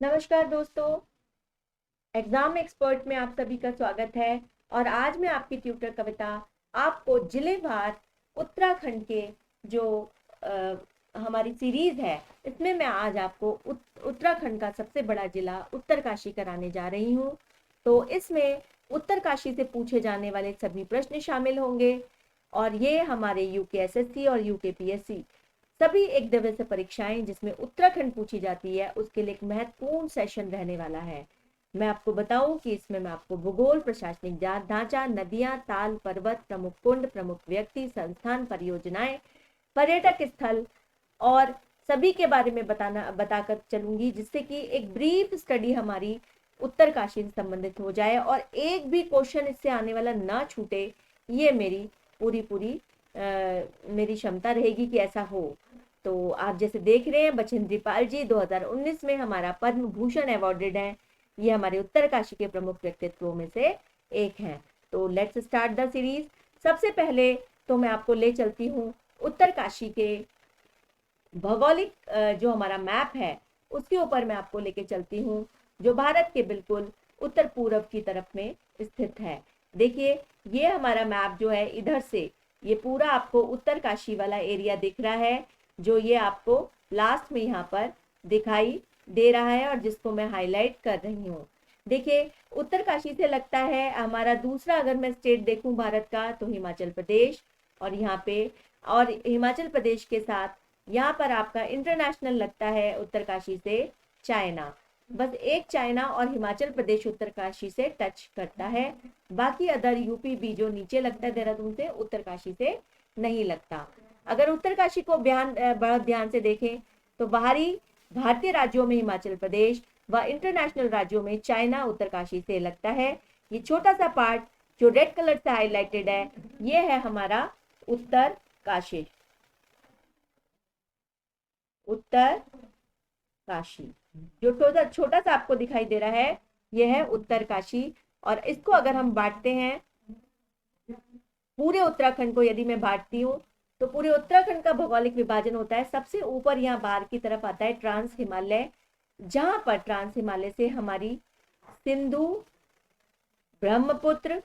नमस्कार दोस्तों, exam expert में आप सभी का स्वागत है। और आज मैं आपकी ट्यूटर कविता आपको जिलेवार उत्तराखंड के जो अ, हमारी सीरीज है, इसमें मैं आज आपको उत्तराखंड का सबसे बड़ा जिला उत्तरकाशी कराने जा रही हूँ। तो इसमें उत्तरकाशी से पूछे जाने वाले सभी प्रश्न शामिल होंगे और ये हमारे यूकेएसएससी और यूकेपीएससी सभी एक दिवसीय परीक्षाएं जिसमें उत्तराखंड पूछी जाती है उसके लिए एक महत्वपूर्ण सेशन रहने वाला है। मैं आपको बताऊं कि इसमें मैं आपको भूगोल, प्रशासनिक ढांचा, नदियां, ताल, पर्वत, प्रमुख कुंड, प्रमुख व्यक्ति, संस्थान, परियोजनाएं, पर्यटक स्थल और सभी के बारे में बताकर चलूंगी, जिससे कि एक ब्रीफ स्टडी हमारी उत्तरकाशी से संबंधित हो जाए और एक भी क्वेश्चन इससे आने वाला ना छूटे। ये मेरी पूरी पूरी मेरी क्षमता रहेगी कि ऐसा हो। तो आप जैसे देख रहे हैं, बछेंद्री पाल जी 2019 में हमारा पद्म भूषण अवॉर्डेड है। ये हमारे उत्तरकाशी के प्रमुख व्यक्तित्वों में से एक हैं। तो लेट्स स्टार्ट द सीरीज। सबसे पहले तो मैं आपको ले चलती हूँ उत्तरकाशी के भौगोलिक जो हमारा मैप है उसके ऊपर मैं आपको लेके चलती हूँ, जो भारत के बिल्कुल उत्तर पूर्व की तरफ में स्थित है। देखिए, ये हमारा मैप जो है, इधर से ये पूरा आपको उत्तरकाशी वाला एरिया दिख रहा है, जो ये आपको लास्ट में यहाँ पर दिखाई दे रहा है और जिसको मैं हाईलाइट कर रही हूँ। देखिए, उत्तरकाशी से लगता है हमारा दूसरा, अगर मैं स्टेट देखूं भारत का, तो हिमाचल प्रदेश। और यहाँ पे और हिमाचल प्रदेश के साथ यहाँ पर आपका इंटरनेशनल लगता है उत्तरकाशी से चाइना। बस एक चाइना और हिमाचल प्रदेश उत्तरकाशी से टच करता है। बाकी अदर यूपी भी जो नीचे लगता है देहरादून से, उत्तरकाशी से नहीं लगता। अगर उत्तरकाशी को बहुत ध्यान से देखें तो बाहरी भारतीय राज्यों में हिमाचल प्रदेश व इंटरनेशनल राज्यों में चाइना उत्तरकाशी से लगता है। ये छोटा सा पार्ट जो रेड कलर से हाईलाइटेड है, ये है हमारा उत्तरकाशी। उत्तर काशी जो छोटा छोटा सा आपको दिखाई दे रहा है, यह है उत्तरकाशी। और इसको अगर हम बांटते हैं, पूरे उत्तराखंड को यदि मैं बांटती हूँ, तो पूरे उत्तराखंड का भौगोलिक विभाजन होता है। सबसे ऊपर यहाँ बाहर की तरफ आता है ट्रांस हिमालय, जहां पर ट्रांस हिमालय से हमारी सिंधु, ब्रह्मपुत्र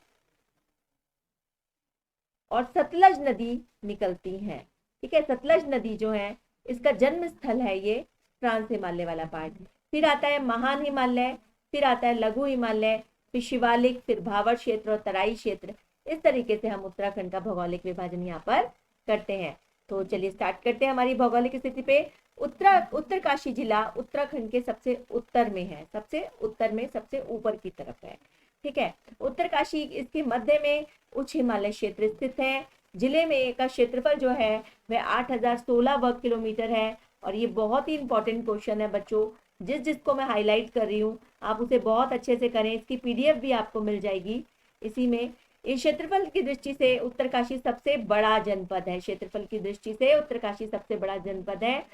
और सतलज नदी निकलती हैं। ठीक है, सतलज नदी जो है, इसका जन्म स्थल है ये ट्रांस हिमालय वाला पार्ट। फिर आता है महान हिमालय, फिर आता है लघु हिमालय, फिर शिवालिक, फिर भावर क्षेत्र और तराई क्षेत्र। इस तरीके से हम उत्तराखंड का भौगोलिक विभाजन यहाँ पर करते हैं। तो चलिए स्टार्ट करते हैं हमारी भौगोलिक स्थिति पे। उत्तरकाशी जिला उत्तराखंड के सबसे उत्तर में है, सबसे उत्तर में सबसे ऊपर की तरफ है। ठीक है, उत्तरकाशी इसके मध्य में उच्च हिमालय क्षेत्र स्थित है। जिले में का क्षेत्रफल जो है वह 8016 वर्ग किलोमीटर है। और ये बहुत ही इंपॉर्टेंट क्वेश्चन है बच्चों, जिसको मैं हाईलाइट कर रही हूँ, आप उसे बहुत अच्छे से करें। इसकी पीडीएफ भी आपको मिल जाएगी इसी में। इस क्षेत्रफल की दृष्टि से उत्तरकाशी सबसे बड़ा जनपद है। क्षेत्रफल की दृष्टि से उत्तरकाशी सबसे बड़ा जनपद है।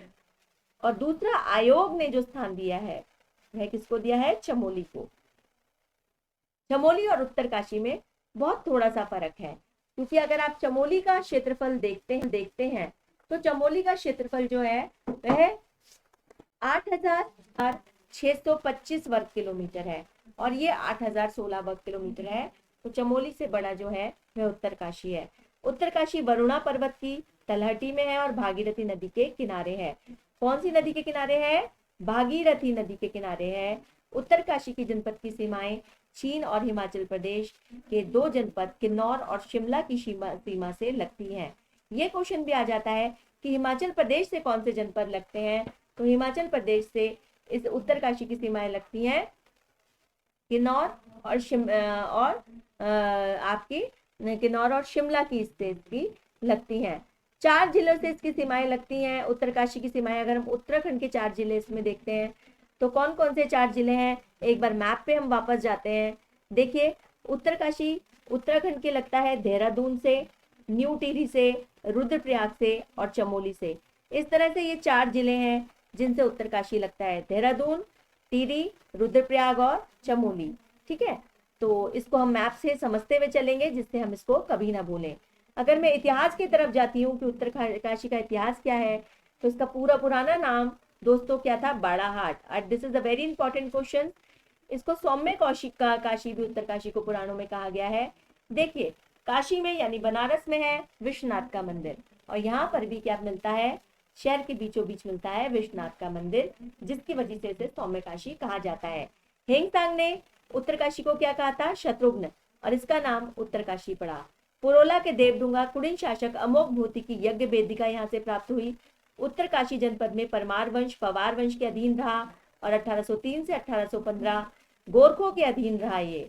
और दूसरा, आयोग ने जो स्थान दिया है वह किसको दिया है? चमोली को। चमोली और उत्तरकाशी में बहुत थोड़ा सा फर्क है, क्योंकि अगर आप चमोली का क्षेत्रफल देखते हैं तो चमोली का क्षेत्रफल जो है वह 8625 वर्ग किलोमीटर है और ये 8016 वर्ग किलोमीटर है। तो चमोली से बड़ा जो है वह उत्तरकाशी है। उत्तरकाशी वरुणा पर्वत की तलहटी में है और भागीरथी नदी के किनारे है। कौन सी नदी के किनारे है? भागीरथी नदी के किनारे है। उत्तरकाशी की जनपद की सीमाएं चीन और हिमाचल प्रदेश के दो जनपद किन्नौर और शिमला की सीमा से लगती हैं। ये क्वेश्चन भी आ जाता है कि हिमाचल प्रदेश से कौन से जनपद लगते हैं। तो हिमाचल प्रदेश से इस उत्तरकाशी की सीमाएं लगती हैं किन्नौर और आपकी किन्नौर और शिमला की स्टेट की लगती हैं। 4 जिलों से इसकी सीमाएं लगती हैं उत्तरकाशी की सीमाएं। अगर हम उत्तराखंड के 4 जिले इसमें देखते हैं तो कौन कौन से 4 जिले हैं, एक बार मैप पे हम वापस जाते हैं। देखिए, उत्तरकाशी उत्तराखंड के लगता है देहरादून से, न्यू टिहरी से, रुद्रप्रयाग से और चमोली से। इस तरह से ये 4 जिले हैं जिनसे उत्तरकाशी लगता है, देहरादून, टिहरी, रुद्रप्रयाग और चमोली। ठीक है, तो इसको हम मैप से समझते हुए चलेंगे जिससे हम इसको कभी ना भूलें। अगर मैं इतिहास की तरफ जाती हूँ कि उत्तरकाशी का इतिहास क्या है, तो इसका पूरा पुराना नाम दोस्तों क्या था, Barahat. This is a very important question. इसको सौम्य कौशिक का काशी भी उत्तरकाशी को पुराणों में कहा गया है। देखिए, काशी में यानी बनारस में है विश्वनाथ का मंदिर, और यहाँ पर भी क्या मिलता है, शहर के बीचों बीच मिलता है विश्वनाथ का मंदिर, जिसकी वजह से इसे सौम्य काशी कहा जाता है। हेंगतांग ने उत्तरकाशी को क्या कहा था, शत्रुघ्न, और इसका नाम उत्तरकाशी पड़ा। पुरोला के देवडूंगा कुड़िन शासक अमोघ भूति की यज्ञ वेदिका यहाँ से प्राप्त हुई। उत्तरकाशी जनपद में परमार वंश पवार वंश के अधीन रहा, और 1803 से 1815 गोरखों के अधीन रहा। ये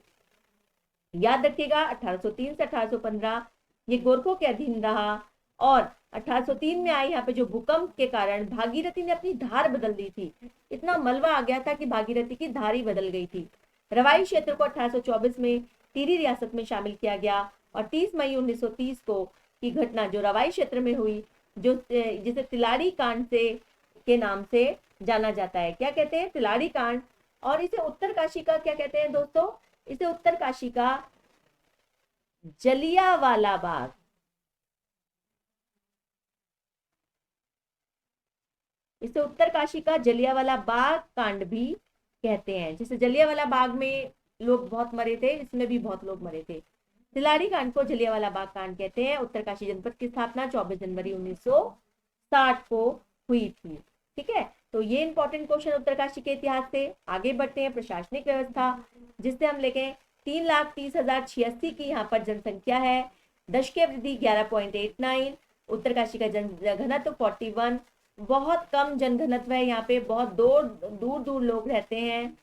याद रखिएगा, 1803 से 1815 ये गोरखों के अधीन रहा। और 1803 में आई यहाँ पे जो भूकंप के कारण भागीरथी ने अपनी धार बदल दी थी, इतना मलबा आ गया था कि भागीरथी की धार ही बदल गई थी। रवाई क्षेत्र को 1824 में टिहरी रियासत में शामिल किया गया, और 30 मई 1930 को की घटना जो रवाई क्षेत्र में हुई, जो जिसे तिलारी कांड से के नाम से जाना जाता है। क्या कहते हैं, तिलारी कांड। और इसे उत्तरकाशी का क्या कहते हैं दोस्तों, इसे उत्तरकाशी का जलियांवाला बाग, इसे उत्तरकाशी का जलियांवाला बाग कांड भी कहते हैं। जैसे जलियांवाला बाग में लोग बहुत मरे थे, इसमें भी बहुत लोग मरे थे। तिलारी कांड को जलियांवाला बाग कांड कहते हैं। उत्तरकाशी जनपद की स्थापना 24 जनवरी 1960 को हुई थी। ठीक है, तो ये इंपॉर्टेंट क्वेश्चन उत्तरकाशी के इतिहास से। आगे बढ़ते हैं, प्रशासनिक व्यवस्था, जिससे हम लेके 3,30,086 की यहाँ पर जनसंख्या है। दशकीय वृद्धि 11.89, उत्तरकाशी का जन घनत्व 41, बहुत कम जनघनत्व है यहाँ पे, बहुत दूर दूर लोग रहते हैं।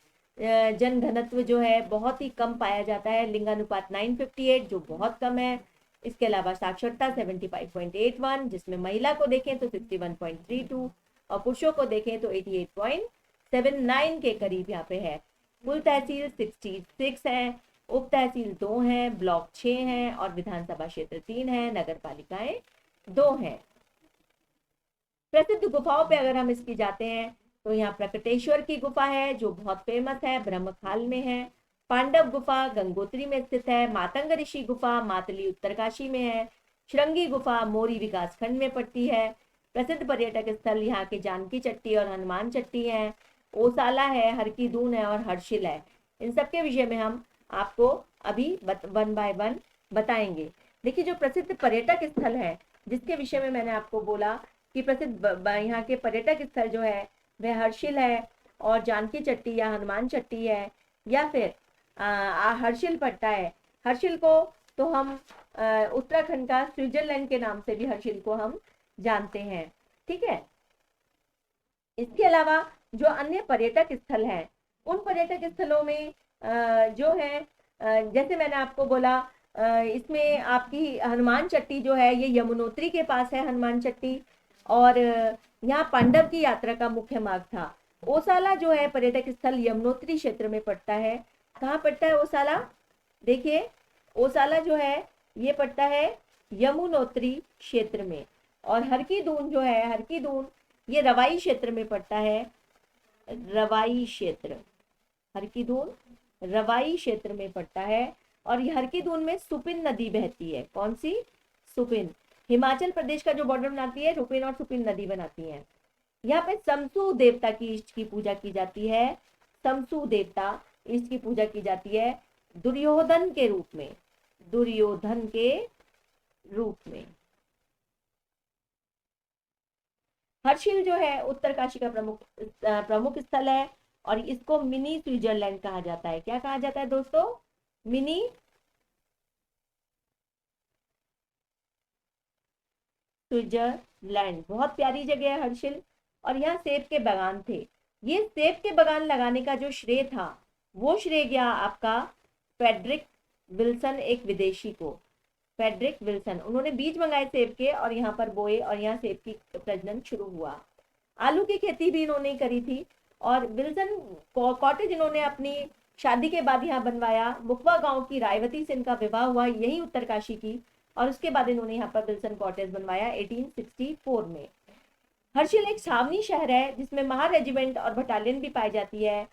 जन घनत्व जो है बहुत ही कम पाया जाता है, लिंगानुपात 958 जो बहुत कम है। इसके अलावा साक्षरता 75.81, जिसमें महिला को देखें तो 61.32 और पुरुषों को देखें तो 88.79 के करीब यहाँ पे है। कुल तहसील 66 है, उप तहसील 2 हैं, ब्लॉक 6 हैं, और विधानसभा क्षेत्र 3 है, नगर पालिकाएं 2 हैं। प्रसिद्ध गुफाओं पे अगर हम इसकी जाते हैं तो यहाँ प्रकटेश्वर की गुफा है जो बहुत फेमस है, ब्रह्मखाल में है। पांडव गुफा गंगोत्री में स्थित है। मातंग ऋषि गुफा मातली उत्तरकाशी में है। श्रृंगी गुफा मोरी विकास खंड में पड़ती है। प्रसिद्ध पर्यटक स्थल यहाँ के जानकी चट्टी और हनुमान चट्टी है। ओसाला है, हरकी दून है, और हर्षिल है। इन सबके विषय में हम आपको अभी 1 बाय 1 बताएंगे। देखिए, जो प्रसिद्ध पर्यटक स्थल है जिसके विषय में मैंने आपको बोला कि प्रसिद्ध यहाँ के पर्यटक स्थल जो है वह हर्षिल है, और जानकी चट्टी या हनुमान चट्टी है, या फिर हर्षिल पट्टा है। हर्षिल को तो हम उत्तराखंड का स्विट्जरलैंड के नाम से भी हर्षिल को हम जानते हैं। ठीक है, इसके अलावा जो अन्य पर्यटक स्थल हैं, उन पर्यटक स्थलों में जो है जैसे मैंने आपको बोला, इसमें आपकी हनुमान चट्टी जो है ये यमुनोत्री के पास है हनुमान चट्टी, और यहाँ पांडव की यात्रा का मुख्य मार्ग था। ओसाला जो है पर्यटक स्थल यमुनोत्री क्षेत्र में पड़ता है। कहाँ पड़ता है ओसाला, देखिए ओसाला जो है ये पड़ता है यमुनोत्री क्षेत्र में। और हरकी दून जो है, हरकी दून ये रवाई क्षेत्र में पड़ता है, रवाई क्षेत्र, हरकी दून रवाई क्षेत्र में पड़ता है। और ये हरकी दून में सुपिन नदी बहती है। कौन सी, सुपिन, हिमाचल प्रदेश का जो बॉर्डर बनाती है रुपिन और सुपिन नदी बनाती है। यहाँ पे समसू देवता की इष्ट की पूजा की जाती है। समसू देवता इष्ट की पूजा की जाती है दुर्योधन के रूप में, दुर्योधन के रूप में। हर्षिल जो है उत्तरकाशी का प्रमुख स्थल है, और इसको मिनी स्विट्जरलैंड कहा जाता है। क्या कहा जाता है दोस्तों, मिनी स्विट्जरलैंड। बहुत प्यारी जगह है हर्षिल। और यहाँ सेब के बागान थे। ये सेब के बागान लगाने का जो श्रेय था वो श्रेय गया आपका फ्रेडरिक विल्सन, एक विदेशी को। फ्रेडरिक विल्सन, उन्होंने बीज मंगाए सेब के और यहाँ पर बोए, और यहाँ सेब की प्रजनन शुरू हुआ। आलू की खेती भी इन्होंने करी थी। और विल्सन कॉटेज इन्होंने अपनी शादी के बाद यहाँ बनवाया। मुखवा गांव की रायवती से इनका विवाह हुआ, यही उत्तरकाशी की, और उसके बाद इन्होंने यहाँ पर विल्सन कॉटेज बनवाया 1864 में। हर्षिल एक छावनी शहर है जिसमें महार रेजिमेंट और बटालियन भी पाई जाती है।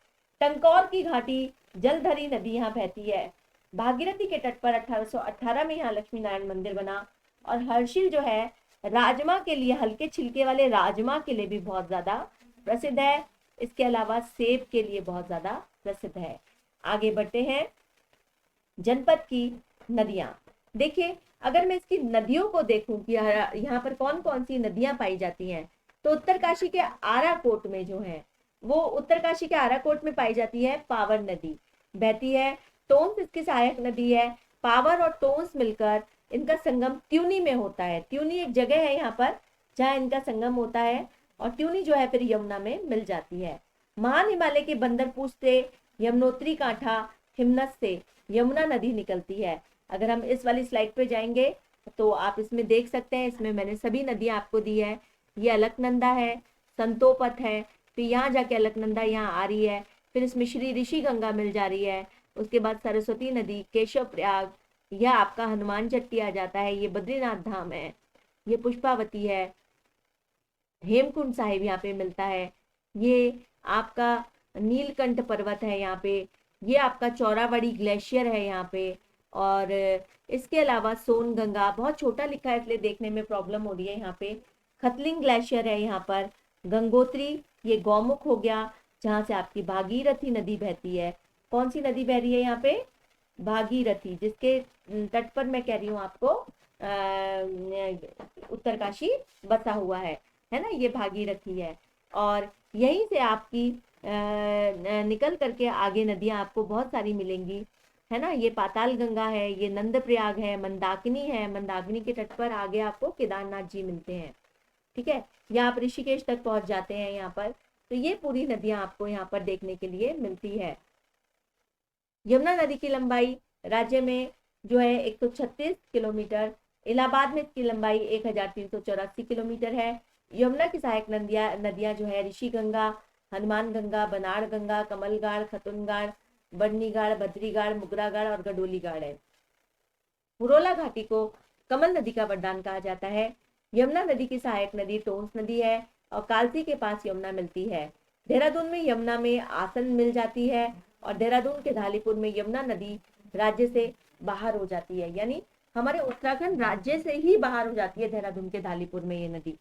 टंकौर की घाटी, जलधरी नदी यहाँ बहती है। भागीरथी के तट पर 1818 में यहाँ लक्ष्मी नारायण मंदिर बना। और हर्षिल जो है राजमा के लिए, हल्के छिलके वाले राजमा के लिए भी बहुत ज्यादा प्रसिद्ध है। इसके अलावा सेब के लिए बहुत ज्यादा प्रसिद्ध है। आगे बढ़ते हैं, जनपद की नदियां। देखिए, अगर मैं इसकी नदियों को देखूं कि यहाँ पर कौन कौन सी नदियां पाई जाती हैं, तो उत्तरकाशी के आराकोट में जो है वो उत्तरकाशी के आराकोट में पाई जाती है पावर नदी बहती है। टोंस इसकी सहायक नदी है। पावर और टोंस मिलकर इनका संगम त्यूनी में होता है। त्यूनी एक जगह है यहाँ पर जहाँ इनका संगम होता है, और त्यूनी जो है फिर यमुना में मिल जाती है। महान हिमालय के बंदरपूछ से यमुनोत्री कांठा हिमनस से यमुना नदी निकलती है। अगर हम इस वाली स्लाइड पे जाएंगे तो आप इसमें देख सकते हैं, इसमें मैंने सभी नदियां आपको दी है। ये अलकनंदा है, संतोपत है, फिर यहाँ जाके अलकनंदा यहाँ आ रही है, फिर इसमें श्री ऋषि गंगा मिल जा रही है। उसके बाद सरस्वती नदी, केशव प्रयाग, यह आपका हनुमान चट्टी आ जाता है, ये बद्रीनाथ धाम है, ये पुष्पावती है, हेमकुंड साहिब यहाँ पे मिलता है, ये आपका नीलकंठ पर्वत है यहाँ पे, ये आपका चौरावड़ी ग्लेशियर है यहाँ पे, और इसके अलावा सोनगंगा बहुत छोटा लिखा है इसलिए देखने में प्रॉब्लम हो रही है। यहाँ पे खतलिंग ग्लेशियर है यहाँ पर, गंगोत्री, ये गौमुख हो गया जहाँ से आपकी भागीरथी नदी बहती है। कौन सी नदी बह रही है यहाँ पे? भागीरथी, जिसके तट पर मैं कह रही हूँ आपको उत्तरकाशी बसा हुआ है ना, ये भागीरथी है। और यहीं से आपकी निकल करके आगे नदियां आपको बहुत सारी मिलेंगी, है ना। ये पाताल गंगा है, ये नंद प्रयाग है, मंदाकिनी है, मंदाकिनी के तट पर आगे आपको केदारनाथ जी मिलते हैं, ठीक है। या आप ऋषिकेश तक पहुंच जाते हैं यहाँ पर। तो ये पूरी नदियां आपको यहाँ पर देखने के लिए मिलती है। यमुना नदी की लंबाई राज्य में जो है 136 किलोमीटर, इलाहाबाद में इसकी लंबाई 1384 किलोमीटर है। यमुना की सहायक नदियां जो है ऋषि गंगा, हनुमान गंगा, बनाड़ गंगा, कमलगाड़, खतुनगाड़, बड़नीगाड़, बद्रीगाड़, मुगरागाड़ और गडोलीगाड़ है। पुरोला घाटी को कमल नदी का वरदान कहा जाता है। यमुना नदी की सहायक नदी टोंस नदी है, और कालसी के पास यमुना मिलती है। देहरादून में यमुना में आसन मिल जाती है, और देहरादून के धालीपुर में यमुना नदी राज्य से बाहर हो जाती है, यानी हमारे उत्तराखंड राज्य से ही बाहर हो जाती है देहरादून के धालीपुर में ये नदी।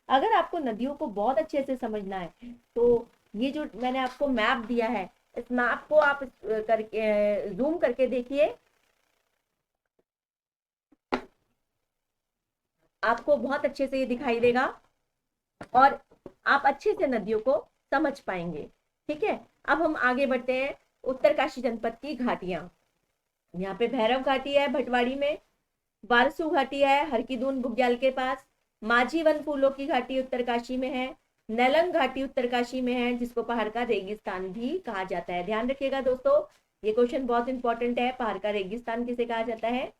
अगर आपको नदियों को बहुत अच्छे से समझना है तो ये जो मैंने आपको मैप दिया है, इस मैप को आप करके जूम करके देखिए, आपको बहुत अच्छे से ये दिखाई देगा और आप अच्छे से नदियों को समझ पाएंगे, ठीक है। अब हम आगे बढ़ते हैं। उत्तरकाशी जनपद की घाटियां, यहाँ पे भैरव घाटी है भटवाड़ी में, वारसू घाटी है हरकीदून बुग्याल के पास, माझी वन फूलों की घाटी उत्तरकाशी में है, नलंग घाटी उत्तरकाशी में है, जिसको पहाड़ का रेगिस्तान भी कहा जाता है। ध्यान रखिएगा दोस्तों, ये क्वेश्चन बहुत इंपॉर्टेंट है। पहाड़ का रेगिस्तान किसे कहा जाता है?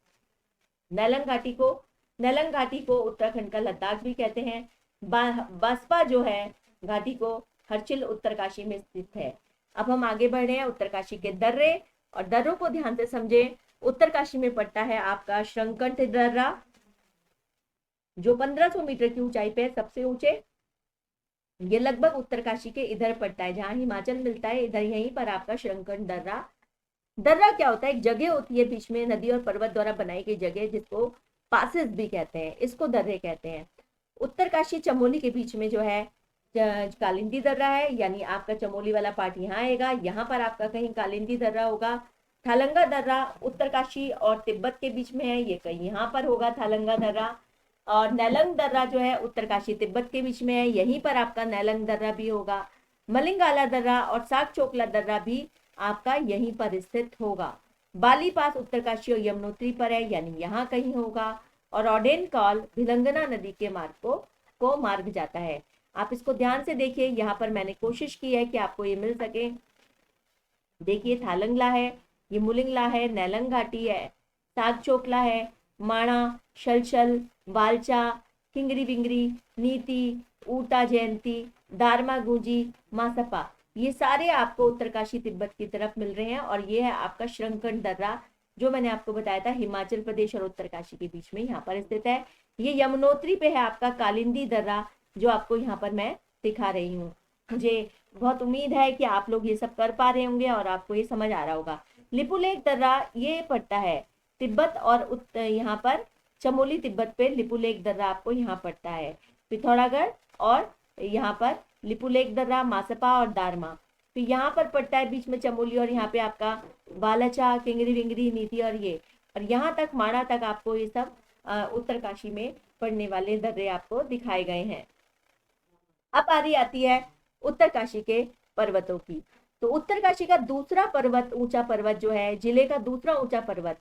नलंग घाटी को। नलंग घाटी को उत्तराखंड का लद्दाख भी कहते हैं। बसपा जो है घाटी को हर्चिल उत्तरकाशी में स्थित है। अब हम आगे बढ़ रहे हैं उत्तरकाशी के दर्रे, और दर्रों को ध्यान से समझे। उत्तरकाशी में पड़ता है आपका श्रंकंठ दर्रा, जो 1500 मीटर की ऊंचाई पे सबसे ऊंचे। ये लगभग उत्तरकाशी के इधर पड़ता है, जहां हिमाचल मिलता है इधर, यहीं पर आपका श्रंकंठ दर्रा। दर्रा क्या होता है? एक जगह होती है बीच में, नदी और पर्वत द्वारा बनाई गई जगह, जिसको पासेस भी कहते हैं, इसको दर्रे कहते हैं। उत्तरकाशी चमोली के बीच में जो है कालिंदी दर्रा है, यानी आपका चमोली वाला पार्ट यहाँ आएगा, यहाँ पर आपका कहीं कालिंदी दर्रा होगा। थालंगा दर्रा उत्तरकाशी और तिब्बत के बीच में है, ये कहीं यहाँ पर होगा थालंगा दर्रा। और नैलंग दर्रा जो है उत्तरकाशी तिब्बत के बीच में है, यहीं पर आपका नैलंग दर्रा भी होगा। मलिंगाला दर्रा और साग चोकला दर्रा भी आपका यहीं पर स्थित होगा। बाली पास उत्तरकाशी और यमुनोत्री पर है, यानी यहाँ कहीं होगा। और ऑडेन कॉल भिलंगना नदी के मार्ग को मार्ग जाता है। आप इसको ध्यान से देखिए, यहाँ पर मैंने कोशिश की है कि आपको ये मिल सके। देखिए, थालंगला है, ये मुलिंगला है, नैलंग घाटी है, साग चोकला है, माणा, शलशल, वालचा, किंगरी बिंगरी, नीति, ऊटा जयंती, दारमा गुंजी, मासपा, ये सारे आपको उत्तरकाशी तिब्बत की तरफ मिल रहे हैं। और ये है आपका श्रंकंठ दर्रा, जो मैंने आपको बताया था हिमाचल प्रदेश और उत्तरकाशी के बीच में यहाँ पर स्थित है। ये यमुनोत्री पे है आपका कालिंदी दर्रा, जो आपको यहाँ पर मैं दिखा रही हूँ। मुझे बहुत उम्मीद है कि आप लोग ये सब कर पा रहे होंगे और आपको ये समझ आ रहा होगा। लिपुलेख दर्रा ये पड़ता है तिब्बत और यहाँ पर चमोली तिब्बत पे लिपुलेख दर्रा आपको यहाँ पड़ता है। पिथौरागढ़ और यहाँ पर लिपुलेख दर्रा, मासपा और दारमा। तो यहाँ पर पड़ता है बीच में चमोली, और यहाँ पे आपका बालाचा, किंगरी विंगरी, नीति और ये, और यहाँ तक माणा तक आपको ये सब उत्तरकाशी में पड़ने वाले दर्रे आपको दिखाए गए हैं। अब बारी आती है उत्तरकाशी के पर्वतों की। तो उत्तरकाशी का दूसरा पर्वत, ऊंचा पर्वत जो है, जिले का दूसरा ऊंचा पर्वत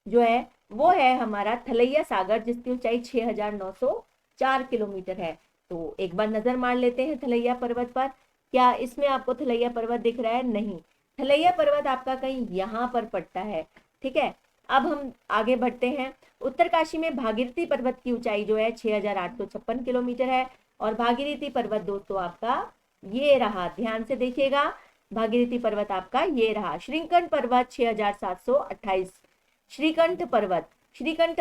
जो है वो है हमारा थलैया सागर, जिसकी ऊंचाई 6,904 किलोमीटर है। तो एक बार नजर मार लेते हैं थलैया पर्वत पर। क्या इसमें आपको थलैया पर्वत दिख रहा है? नहीं, थलैया पर्वत आपका कहीं यहाँ पर पड़ता है। ठीक है, अब हम आगे बढ़ते हैं। उत्तरकाशी में भागीरथी पर्वत की ऊंचाई जो है 6,856 किलोमीटर है, और भागीरथी पर्वत दोस्तों आपका ये रहा, ध्यान से देखिएगा, भागीरथी पर्वत आपका ये रहा। श्रीकंठ पर्वत 6,728, श्रीकंठ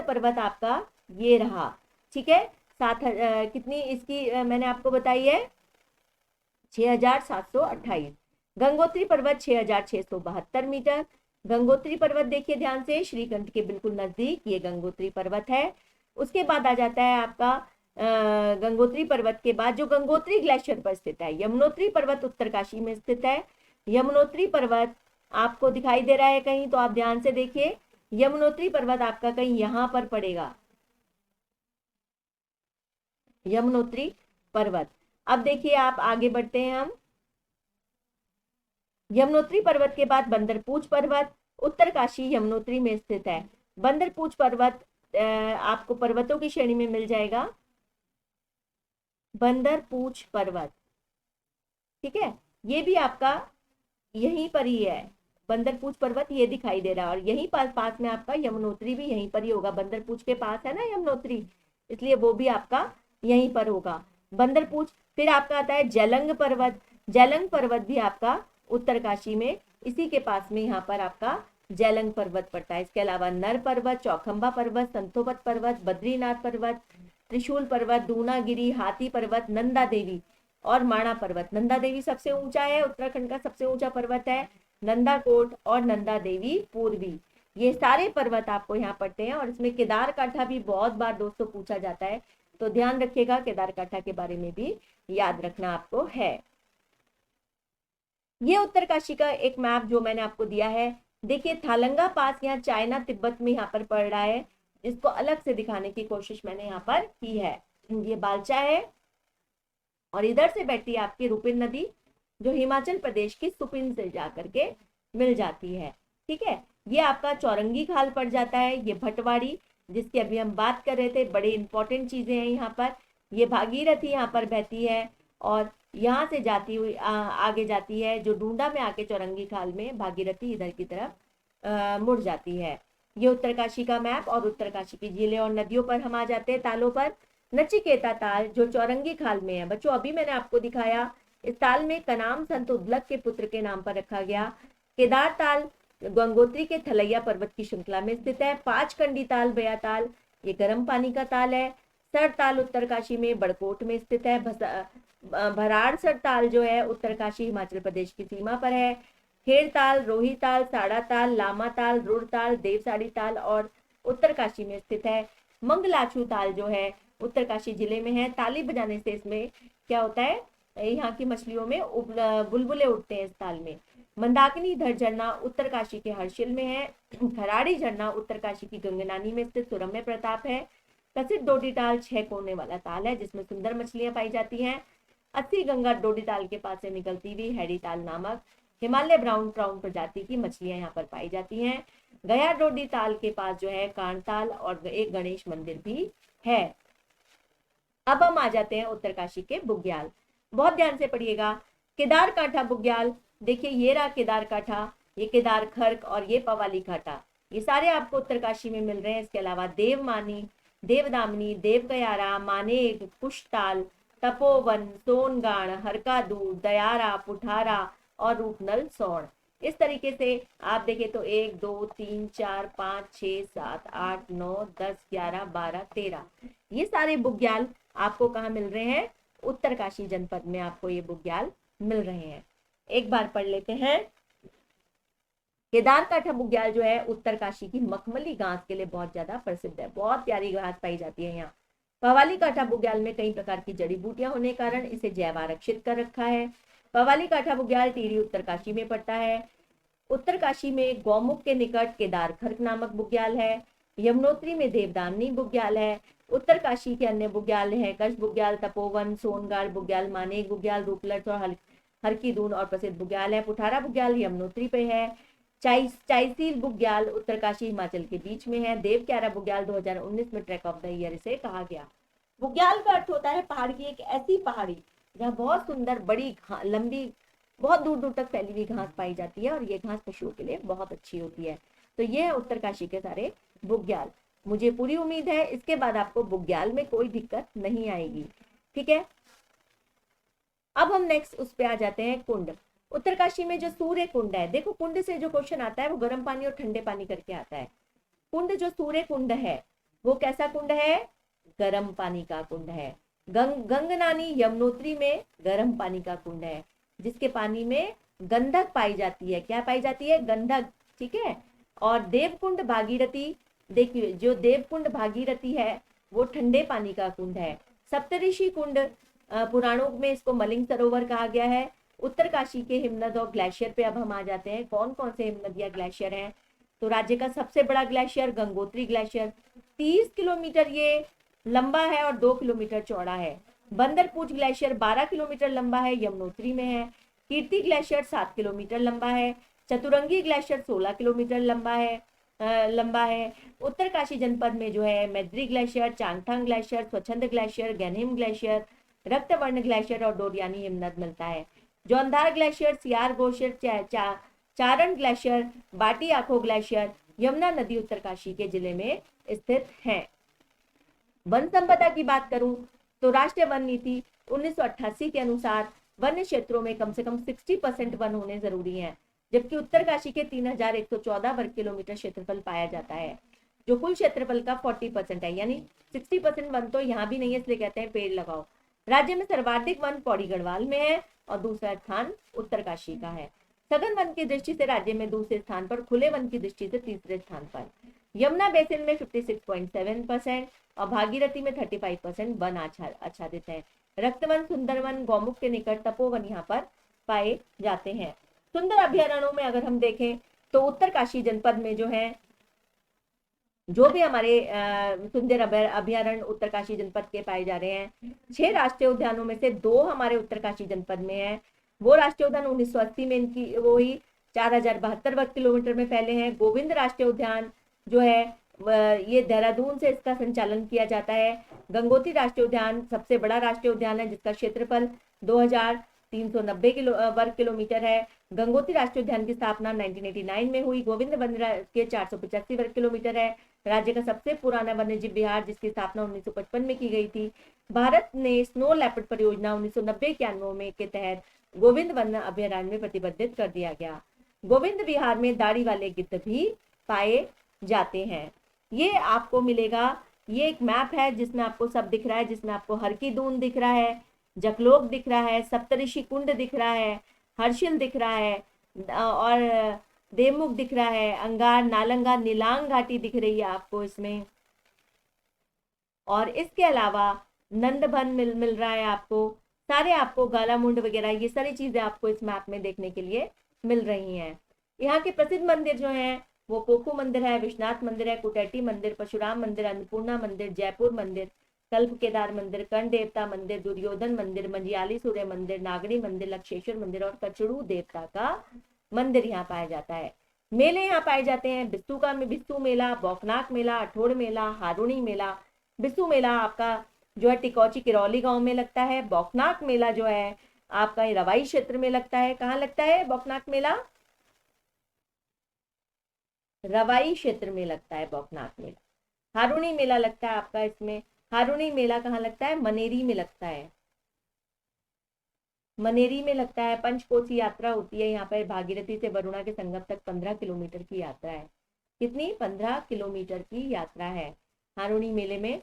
पर्वत आपका ये रहा। ठीक है, कितनी इसकी मैंने आपको बताई है, 6,728। गंगोत्री पर्वत 6,672 मीटर। गंगोत्री पर्वत देखिए ध्यान से, श्रीकंठ के बिल्कुल नजदीक ये गंगोत्री पर्वत है। उसके बाद आ जाता है आपका गंगोत्री पर्वत के बाद जो गंगोत्री ग्लेशियर पर स्थित है, यमुनोत्री पर्वत उत्तरकाशी में स्थित है। यमुनोत्री पर्वत आपको दिखाई दे रहा है कहीं, तो आप ध्यान से देखिए, यमुनोत्री पर्वत आपका कहीं यहां पर पड़ेगा, यमुनोत्री पर्वत। अब देखिए आप आगे बढ़ते हैं हम। यमुनोत्री पर्वत के बाद बंदरपूछ पर्वत उत्तरकाशी यमुनोत्री में स्थित है। बंदरपूछ पर्वत आपको पर्वतों की श्रेणी में मिल जाएगा, बंदरपूछ पर्वत। ठीक है, ये भी आपका यहीं पर ही है, बंदरपूछ पर्वत ये दिखाई दे रहा है, और यहीं पास में आपका यमुनोत्री भी यहीं पर ही होगा। बंदरपूछ के पास है ना यमुनोत्री, इसलिए वो भी आपका यहीं पर होगा, बंदरपूछ। फिर आपका आता है जलंग पर्वत। जलंग पर्वत भी आपका उत्तरकाशी में इसी के पास में यहाँ पर आपका जलंग पर्वत पड़ता है। इसके अलावा नर पर्वत, चौखंबा पर्वत, संतोपत पर्वत, बद्रीनाथ पर्वत, त्रिशूल पर्वत, दूनागिरी, हाथी पर्वत, नंदा देवी और माणा पर्वत। नंदा देवी सबसे ऊंचा है, उत्तराखंड का सबसे ऊंचा पर्वत है। नंदा कोट और नंदा देवी पूर्वी, ये सारे पर्वत आपको यहाँ पड़ते हैं। और इसमें केदार काठा भी बहुत बार दोस्तों पूछा जाता है, तो ध्यान रखिएगा, केदार काठा के बारे में भी याद रखना आपको है। ये उत्तरकाशी का एक मैप जो मैंने आपको दिया है, देखिए थालंगा पास यहाँ चाइना तिब्बत में यहाँ पर पड़ रहा है, जिसको अलग से दिखाने की कोशिश मैंने यहाँ पर की है। ये बालचा है, और इधर से बैठती है आपकी रुपिन नदी, जो हिमाचल प्रदेश की सुपिन से जाकर के मिल जाती है। ठीक है, ये आपका चौरंगी खाल पड़ जाता है, ये भटवाड़ी जिसकी अभी हम बात कर रहे थे, बड़े इंपॉर्टेंट चीजें हैं यहाँ पर। ये भागीरथी यहाँ पर बहती है, और यहाँ से जाती हुई आगे जाती है, जो डूंडा में आके चौरंगी खाल में भागीरथी इधर की तरफ मुड़ जाती है। ये उत्तरकाशी का मैप, और उत्तरकाशी की झीलें और नदियों पर हम आ जाते हैं, तालों पर। नचिकेता ताल जो चौरंगी खाल में है बच्चों, अभी मैंने आपको दिखाया, इस ताल में का नाम संत उद्लक के पुत्र के नाम पर रखा गया। केदार ताल गंगोत्री के थलैया पर्वत की श्रृंखला में स्थित है। पांचकंडी ताल, बया ताल, ये गर्म पानी का ताल है। सर ताल उत्तरकाशी में बड़कोट में स्थित है। भराड़सर ताल जो है उत्तरकाशी हिमाचल प्रदेश की सीमा पर है। खेड़ ताल, रोही ताल, साड़ा ताल, लामा ताल, रुड़ ताल, देवसाड़ी ताल और उत्तरकाशी में स्थित है। मंगलाचू ताल जो है उत्तरकाशी जिले में है। ताली बजाने से इसमें क्या होता है, यहाँ की मछलियों में बुलबुले उठते हैं इस ताल में। मंदाकिनी धर झरना उत्तरकाशी के हर्षिल में है। खराड़ी झरना उत्तरकाशी की गंगनानी में स्थित सुरम्य प्रताप है। प्रसिद्ध डोडी ताल 6 कोने वाला ताल है, जिसमें सुंदर मछलियां पाई जाती हैं। 80 गंगा डोडी ताल के पास से निकलती हुई हैडी ताल नामक हिमालय ब्राउन ट्राउन प्रजाति की मछलियां यहाँ पर पाई जाती हैं। गया डोडी ताल के पास जो है कांताल और एक गणेश मंदिर भी है। अब हम आ जाते हैं उत्तरकाशी के बुग्याल, बहुत ध्यान से पढ़िएगा। केदार कांठा बुग्याल, देखिए ये रहा केदार कांठा, ये केदार खर्क और ये पवाली कांठा, ये सारे आपको उत्तरकाशी में मिल रहे हैं। इसके अलावा देवमानी, देवदामनी, देवकयारा, मानेक, पुष्ताल, तपोवन, सोनगाण, हरकादूर, दयारा, पुठारा और रूपनल सोन। इस तरीके से आप देखें तो 1 2 3 4 5 6 7 8 9 10 11 12 13 ये सारे बुग्याल आपको कहाँ मिल रहे हैं, उत्तरकाशी जनपद में आपको ये बुग्याल मिल रहे हैं। एक बार पढ़ लेते हैं। केदार कांठा बुग्याल जो है उत्तरकाशी की मखमली घास के लिए बहुत ज्यादा प्रसिद्ध है, बहुत प्यारी घास पाई जाती है यहाँ। पवाली काठा बुग्याल में कई प्रकार की जड़ी बूटियां होने के कारण इसे जैव आरक्षित कर रखा है। पवाली काठा बुग्याल टिहरी उत्तरकाशी में पड़ता है। उत्तरकाशी में गौमुख के निकट केदार खर्क नामक बुग्याल है। यमुनोत्री में देवदामनी बुग्याल है। उत्तरकाशी के अन्य बुग्याल हैं कच्छ बुग्याल, तपोवन, सोनगढ़ बुग्याल, मानेक बुग्याल, रूपलट और हरकी दून और प्रसिद्ध बुग्याल है। पुठारा बुग्याल यमुनोत्री पे है। चाईसील बुग्याल उत्तरकाशी हिमाचल के बीच में है। देवक्यारा बुग्याल 2019 में ट्रैक ऑफ द ईयर इसे कहा गया। बुग्याल का अर्थ होता है पहाड़ की एक ऐसी पहाड़ी जहाँ बहुत सुंदर बड़ी लंबी बहुत दूर दूर तक फैली हुई घास पाई जाती है और ये घास पशुओं के लिए बहुत अच्छी होती है। तो ये है उत्तरकाशी के सारे बुग्याल। मुझे पूरी उम्मीद है इसके बाद आपको बुग्याल में कोई दिक्कत नहीं आएगी। ठीक है, अब हम नेक्स्ट उस पे आ जाते हैं कुंड। उत्तरकाशी में जो सूर्य कुंड है, देखो कुंड से जो क्वेश्चन आता है वो गर्म पानी और ठंडे पानी करके आता है। कुंड जो सूर्य कुंड है वो कैसा कुंड है? गर्म पानी का कुंड है। गंगनानी यमुनोत्री में गर्म पानी का कुंड है जिसके पानी में गंधक पाई जाती है। क्या पाई जाती है? गंधक। ठीक है, और देवकुंड भागीरथी, देखिए जो देवकुंड भागीरथी है वो ठंडे पानी का कुंड है। सप्तऋषि कुंड, पुराणों में इसको मलिंग सरोवर कहा गया है। उत्तरकाशी के हिमनद और ग्लेशियर पे अब हम आ जाते हैं। कौन कौन से हिमनद या ग्लेशियर हैं? तो राज्य का सबसे बड़ा ग्लेशियर गंगोत्री ग्लेशियर 30 किलोमीटर ये लंबा है और 2 किलोमीटर चौड़ा है। बंदरपूछ ग्लेशियर 12 किलोमीटर लंबा है, यमुनोत्री में है। कीर्ति ग्लेशियर 7 किलोमीटर लंबा है। चतुरंगी ग्लेशियर 16 किलोमीटर लंबा है। उत्तरकाशी जनपद में जो है मैद्री ग्लेशियर, चांगथांग ग्लेशियर, स्वच्छंद ग्लेशियर, गैनहिम ग्लेशियर, रक्तवर्ण ग्लेशियर और डोरियानी हिमनद मिलता है। जौनधार ग्लेशियर, सियार ग्लेशियर, चारण ग्लेशियर, बाटी आखो ग्लेशियर यमुना नदी उत्तरकाशी के जिले में स्थित है। वन संपदा की बात करूं तो राष्ट्रीय वन नीति 1988 के अनुसार वन्य क्षेत्रों में कम से कम 60% वन होने जरूरी हैं, जबकि उत्तरकाशी के 3114 वर्ग किलोमीटर क्षेत्रफल पाया जाता है जो कुल क्षेत्रफल का 40% है, यानी 60% वन तो यहाँ भी नहीं है, इसलिए कहते हैं पेड़ लगाओ। राज्य में सर्वाधिक वन पौड़ी गढ़वाल में है और दूसरा स्थान उत्तरकाशी का है। सघन वन की दृष्टि से राज्य में दूसरे स्थान पर, खुले वन की दृष्टि से तीसरे स्थान पर। यमुना बेसिन में 56.7% और भागीरथी में 35% वन आच्छादित है। रक्तवन, सुंदरवन, गौमुख के निकट तपोवन यहाँ पर पाए जाते हैं। सुंदर अभ्यारण्यों में अगर हम देखें तो उत्तरकाशी जनपद में जो है जो भी हमारे सुंदर अभ्यारण्य उत्तरकाशी जनपद के पाए जा रहे हैं, 6 राष्ट्रीय उद्यानों में से 2 हमारे उत्तरकाशी जनपद में है। वो राष्ट्रीय उद्यान 1980 में इनकी वो ही 4072 वर्ग किलोमीटर में फैले हैं। गोविंद राष्ट्रीय उद्यान जो है ये देहरादून से इसका संचालन किया जाता है। गंगोत्री राष्ट्रीय उद्यान सबसे बड़ा राष्ट्रीय उद्यान है जिसका क्षेत्रफल 2390 वर्ग किलोमीटर है। गंगोत्री राष्ट्रीय उद्यान की स्थापना 1989 में हुई। गोविंद वन के 485 वर्ग किलोमीटर है। राज्य का सबसे पुराना वन्यजीव विहार जिसकी स्थापना 1955 में की गई थी। भारत ने स्नो लेपर्ड परियोजना 1990-91 में के तहत गोविंद वन अभ्यारण्य में प्रतिबंधित कर दिया गया। गोविंद विहार में दाढ़ी वाले गिद्ध भी पाए जाते हैं। ये आपको मिलेगा, ये एक मैप है जिसमें आपको सब दिख रहा है, जिसमें आपको हरकी दून दिख रहा है, जकलोक दिख रहा है, सप्तऋषि कुंड दिख रहा है, हर्षिल दिख रहा है और देवमुख दिख रहा है, अंगार, नालंगा, नीलांग घाटी दिख रही है आपको इसमें। और इसके अलावा नंदभन मिल रहा है आपको, सारे आपको गालामुंड वगैरह ये सारी चीजें आपको इस मैप में देखने के लिए मिल रही हैं। यहाँ के प्रसिद्ध मंदिर जो हैं वो पोखू मंदिर है, विश्वनाथ मंदिर है, कुटेटी मंदिर, परशुराम मंदिर, अन्नपूर्णा मंदिर, जयपुर मंदिर, कल्प केदार मंदिर, कर्ण देवता मंदिर, दुर्योधन मंदिर, मंजियाली सूर्य मंदिर, नागड़ी मंदिर, लक्षेश्वर मंदिर और कचड़ू देवता का मंदिर यहाँ पाया जाता है। मेले यहाँ पाए जाते हैं बिस्तु का बिस्तु मेला, बौखनाक मेला, अठोड़ मेला, हारुणी मेला। बिस्तु मेला आपका जो है टिकौची किरौली गांव में लगता है। बौखनाक मेला जो है आपका रवाई क्षेत्र में लगता है। कहाँ लगता है बौखनाक मेला? रवाई क्षेत्र में लगता है बौखनाक मेला। हारुणी मेला लगता है आपका इसमें, हारुणी मेला कहाँ लगता है? मनेरी में लगता है, मनेरी में लगता है। पंचकोसी यात्रा होती है यहाँ पर, भागीरथी से वरुणा के संगम तक 15 किलोमीटर की यात्रा है। कितनी? 15 किलोमीटर की यात्रा है हारुणी मेले में।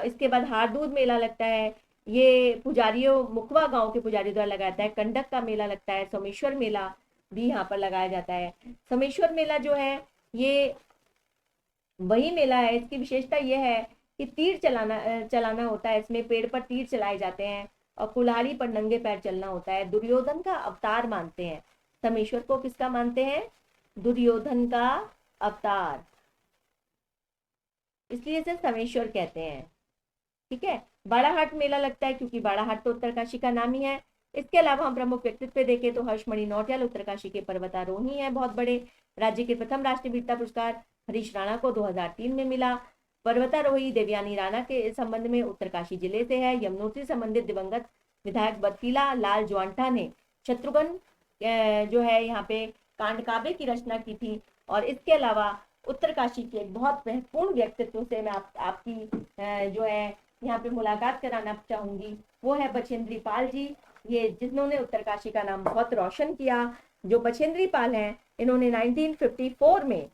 इसके बाद हारदूद मेला लगता है, ये पुजारियों मुखवा गांव के पुजारियों द्वारा लगाता है। कंडक का मेला लगता है। सोमेश्वर मेला भी यहाँ पर लगाया जाता है। सोमेश्वर मेला जो है ये वही मेला है, इसकी विशेषता यह है कि तीर चलाना होता है, इसमें पेड़ पर तीर चलाए जाते हैं और कुल्हाड़ी पर नंगे पैर चलना होता है। दुर्योधन का अवतार मानते हैं समेश्वर को। किसका मानते हैं? दुर्योधन का अवतार, इसलिए इसे समेश्वर कहते हैं। ठीक है। बाड़ाहाट मेला लगता है क्योंकि बाड़ाहाट तो उत्तरकाशी का नाम ही है। इसके अलावा हम प्रमुख व्यक्तित्व देखें तो हर्षमणि नौटियाल उत्तरकाशी के पर्वतारोही हैं, बहुत बड़े। राज्य के प्रथम राष्ट्रीय वीरता पुरस्कार हरीश राणा को 2003 में मिला। पर्वतारोही देवयानी राणा के संबंध में उत्तरकाशी जिले से है। यमुनोत्री संबंधित दिवंगत विधायक बर्फीला लाल ज्वांटा ने शत्रुघ्न जो है यहाँ पे कांडकाव्य की रचना की थी। और इसके अलावा उत्तरकाशी के एक बहुत महत्वपूर्ण व्यक्तित्व से मैं आपकी जो है यहाँ पे मुलाकात कराना चाहूंगी, वो है बछेंद्री पाल जी। ये जिन्होंने उत्तरकाशी का नाम बहुत रोशन किया। जो बछेंद्री पाल हैं, इन्होंने 1954 में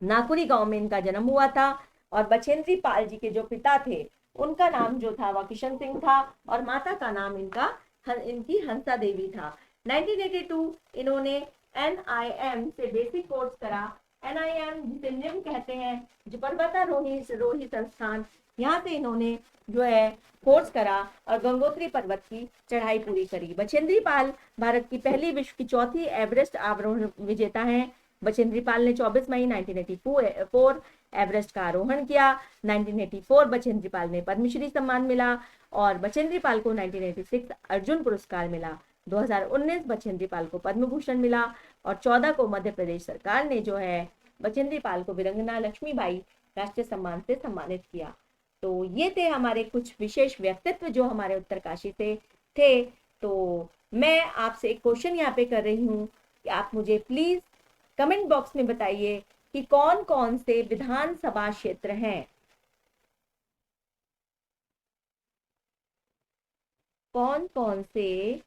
नाकुरी गांव में इनका जन्म हुआ था। और बछेंद्री पाल जी के जो पिता थे, उनका नाम जो था वह किशन सिंह था और माता का नाम इनकी हंसा देवी था। 1982 इन्होंने NIM से बेसिक कोर्स करा। NIM जिसे निम कहते हैं, जो पर्वतारोही संस्थान, यहाँ से इन्होंने जो है कोर्स करा और गंगोत्री पर्वत की चढ़ाई पूरी करी। बछेंद्री पाल भारत की पहली, विश्व की चौथी एवरेस्ट आरोहण विजेता हैं। बछेंद्री पाल ने 24 मई 1984 एवरेस्ट का आरोहण किया। 1984 बछेंद्री पाल ने पद्मश्री सम्मान मिला और बछेंद्री पाल को 1986 अर्जुन पुरस्कार मिला। 2019 बछेंद्री पाल को पद्म भूषण मिला और 14 को मध्य प्रदेश सरकार ने जो है बछेंद्री पाल को वीरंगना लक्ष्मीबाई राष्ट्रीय सम्मान से सम्मानित किया। तो ये थे हमारे कुछ विशेष व्यक्तित्व जो हमारे उत्तरकाशी से थे। तो मैं आपसे एक क्वेश्चन यहाँ पे कर रही हूँ कि आप मुझे प्लीज कमेंट बॉक्स में बताइए कि कौन कौन से विधानसभा क्षेत्र हैं। कौन कौन से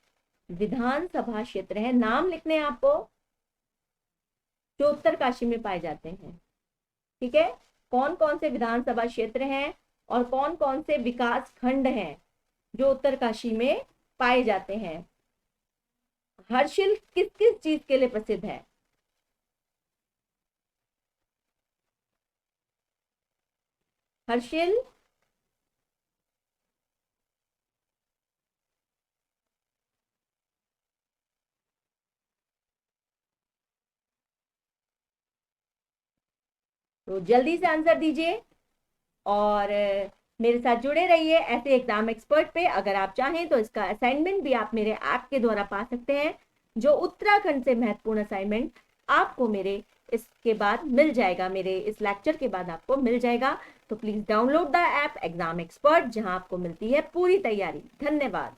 विधानसभा क्षेत्र हैं, नाम लिखने हैं आपको, जो उत्तरकाशी में पाए जाते हैं। ठीक है। कौन कौन से विधानसभा क्षेत्र हैं और कौन कौन से विकास खंड हैं जो उत्तरकाशी में पाए जाते हैं। हर्षिल किस किस चीज के लिए प्रसिद्ध है? हर्षिल तो जल्दी से आंसर दीजिए और मेरे साथ जुड़े रहिए ऐसे एग्जाम एक्सपर्ट पे। अगर आप चाहें तो इसका असाइनमेंट भी आप मेरे ऐप के द्वारा पा सकते हैं। जो उत्तराखंड से महत्वपूर्ण असाइनमेंट आपको मेरे इसके बाद मिल जाएगा, मेरे इस लेक्चर के बाद आपको मिल जाएगा। तो please download the app exam expert, जहां आपको मिलती है पूरी तैयारी। धन्यवाद।